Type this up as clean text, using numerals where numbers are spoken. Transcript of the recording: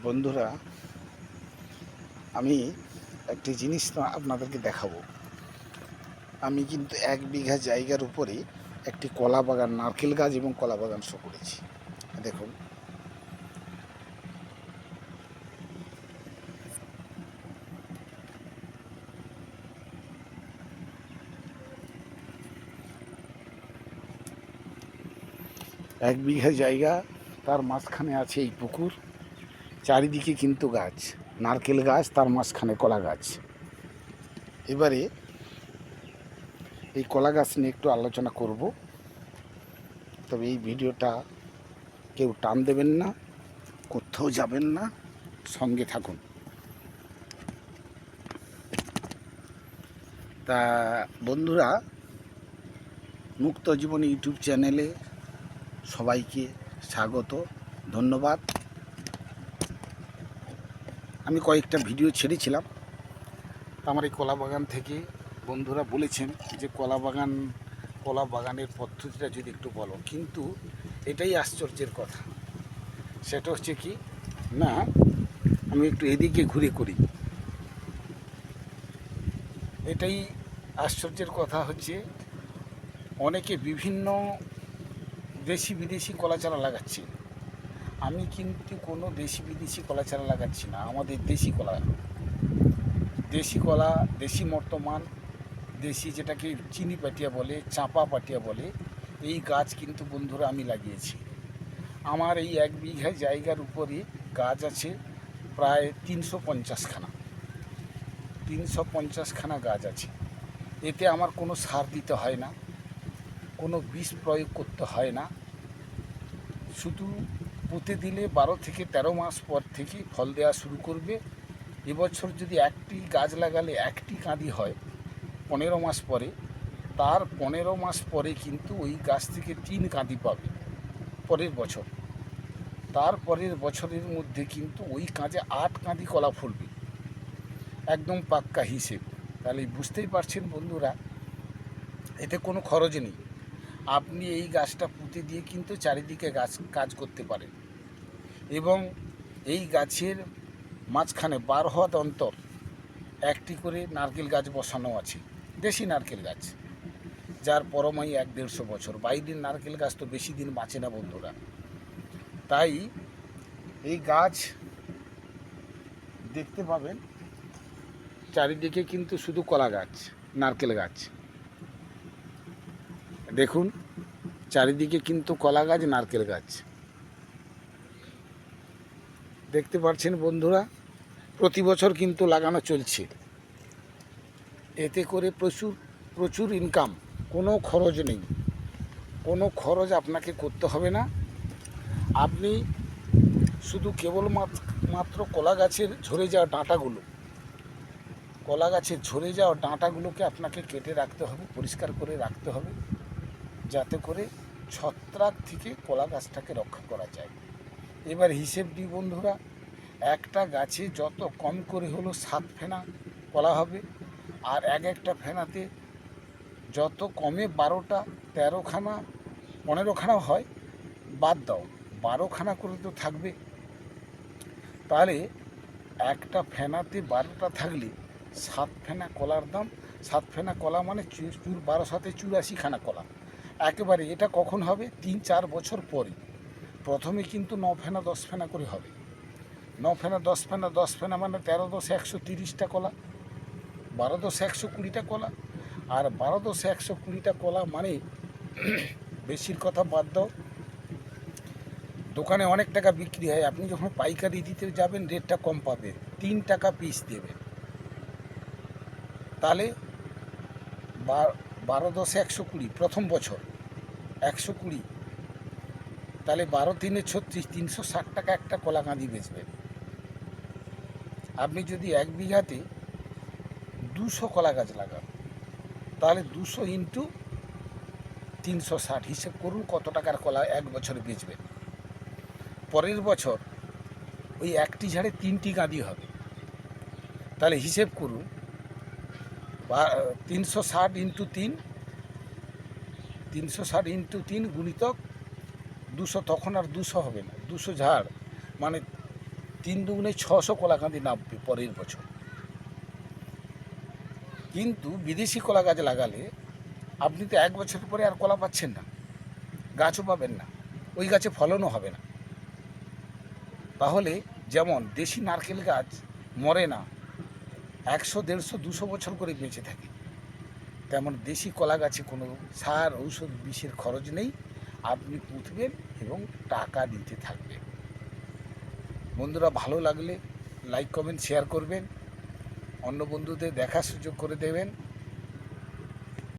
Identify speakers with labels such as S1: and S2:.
S1: বন্ধুরা, আমি একটি জিনিস আপনাদেরকে দেখাবো। আমি কিন্তু 1 বিঘা জায়গার উপরে একটি কলা বাগান, নারকেল গাছ এবং কলা বাগান শো করেছি। দেখুন, 1 বিঘা জায়গা, তার মাঝখানে আছে এই পুকুর, চারিদিকে কিন্তু গাছ, নারকেল গাছ, তার মাঝখানে কলা গাছ। এবারে এই কলা গাছ নিয়ে একটু আলোচনা করব। তবে এই ভিডিওটা কেউ টান দেবেন না, কোথাও যাবেন না, সঙ্গে থাকুন। তা বন্ধুরা, মুক্ত জীবন ইউটিউব চ্যানেলে সবাইকে স্বাগত, ধন্যবাদ। আমি কয়েকটা ভিডিও ছেড়েছিলাম। আমার এই কলা বাগান থেকে বন্ধুরা বলেছেন যে কলা বাগানের পদ্ধতিটা যদি একটু বলো। কিন্তু এটাই আশ্চর্যের কথা, সেটা হচ্ছে কি না, আমি একটু এদিকে ঘুরে করি। এটাই আশ্চর্যের কথা হচ্ছে, অনেকে বিভিন্ন দেশি বিদেশি কলা চারা লাগাচ্ছে। আমি কিন্তু কোনো দেশি বিদেশি কলা চারা লাগাচ্ছি না। আমাদের দেশি কলা, দেশি বর্তমান, দেশি যেটাকে চিনি পাটিয়া বলে, চাঁপা পাটিয়া বলে, এই গাছ কিন্তু বন্ধুরা আমি লাগিয়েছি। আমার এই 1 বিঘা জায়গার উপরে গাছ আছে প্রায় 350খানা গাছ আছে। এতে আমার কোনো সার দিতে হয় না, কোনো বিষ প্রয়োগ করতে হয় না। শুধু পুঁতে দিলে 12 থেকে 13 মাস পর থেকে ফল দেওয়া শুরু করবে। এবছর যদি একটি গাছ লাগালে একটি কাঁদি হয় 15 মাস পরে, তার 15 মাস পরে কিন্তু ওই গাছ থেকে 3 কাঁদি পাবে পরের বছর। তার পরের বছরের মধ্যে কিন্তু ওই কাঁধে 8 কাঁদি কলা ফুলবে, একদম পাক্কা হিসেব। তাহলে বুঝতেই পারছেন বন্ধুরা, এতে কোনো খরচ নেই। আপনি এই গাছটা পুঁতে দিয়ে কিন্তু চারিদিকে কাজ করতে পারেন। এবং এই গাছের মাঝখানে 12 হাত অন্তর একটি করে নারকেল গাছ বসানো আছে, দেশি নারকেল গাছ, যার পরমায়ু 1-150 বছর। বাইরের নারকেল গাছ তো বেশি দিন বাঁচে না বন্ধুরা। তাই এই গাছ দেখতে পাবেন চারিদিকে কিন্তু শুধু কলা গাছ, নারকেল গাছ। দেখুন, চারিদিকে কিন্তু কলা গাছ, নারকেল গাছ দেখতে পাচ্ছেন বন্ধুরা। প্রতি বছর কিন্তু লাগানো চলছে। এতে করে প্রচুর ইনকাম, কোনো খরচ নেই, কোনো খরচ আপনাকে করতে হবে না। আপনি শুধু কেবলমাত্র কলা গাছের ঝরে যাওয়া ডাঁটাগুলোকে আপনাকে কেটে রাখতে হবে, পরিষ্কার করে রাখতে হবে, যাতে করে ছত্রাক থেকে কলা গাছটাকে রক্ষা করা যায়। এবার হিসেব দিই বন্ধুরা, একটা গাছে যত কম করে হলো 7 ফেনা কলা হবে, আর একটা ফেনাতে যত কমে 12টা, 13খানা, 15খানাও হয়, বাদ দাও, 12খানা করে তো থাকবে। তাহলে একটা ফেনাতে 12টা থাকলে 7 ফেনা কলার দাম, 7 ফেনা কলা মানে 12×7=84খানা কলা। একেবারে এটা কখন হবে? 3-4 বছর পরে। প্রথমে কিন্তু 9 ফেনা 10 ফেনা করে হবে। 9 ফেনা 10 ফেনা, 10 ফেনা মানে 13×10=130টা কলা, 12×10=120টা কলা। আর 12×10=120টা কলা মানে বেশির কথা বাদ দাও, দোকানে অনেক টাকা বিক্রি হয়, আপনি যখন পাইকারি দিতে যাবেন রেটটা কম পাবে, 3 টাকা পিস দেবে। তাহলে 12×10=120, প্রথম বছর 120, তাহলে 12×3=36, 360 টাকা একটা কলা কাঁদি বেচবেন। আপনি যদি 1 বিঘাতে 200 কলা গাছ লাগান, তাহলে 200 ইন্টু 360, হিসেব করুন কত টাকার কলা এক বছরে বেচবেন। পরের বছর ওই একটি ঝাড়ে 3টি কাঁদি হবে, তাহলে হিসেব করুন 360 ইন্টু 3, 360 ইন্টু 3 গুণিতক 200, তখন আর 200 হবে না, 200 ঝাড় মানে 3 দুগুণে 600 কলাকাঁদি নামবে পরের বছর। কিন্তু বিদেশি কলা গাছ লাগালে আপনি তো 1 বছর পরে আর কলা পাচ্ছেন না, গাছও পাবেন না, ওই গাছে ফলনও হবে না। তাহলে যেমন দেশি নারকেল গাছ মরে না, 100, 150, 200 বছর করে বেঁচে থাকে, তেমন দেশি কলা গাছে কোনো সার, ঔষধ, বিষের খরচ নেই। আপনি পুঁতবেন এবং টাকা দিতে থাকবেন। বন্ধুরা, ভালো লাগলে লাইক, কমেন্ট, শেয়ার করবেন, অন্য বন্ধুদের দেখার সুযোগ করে দেবেন।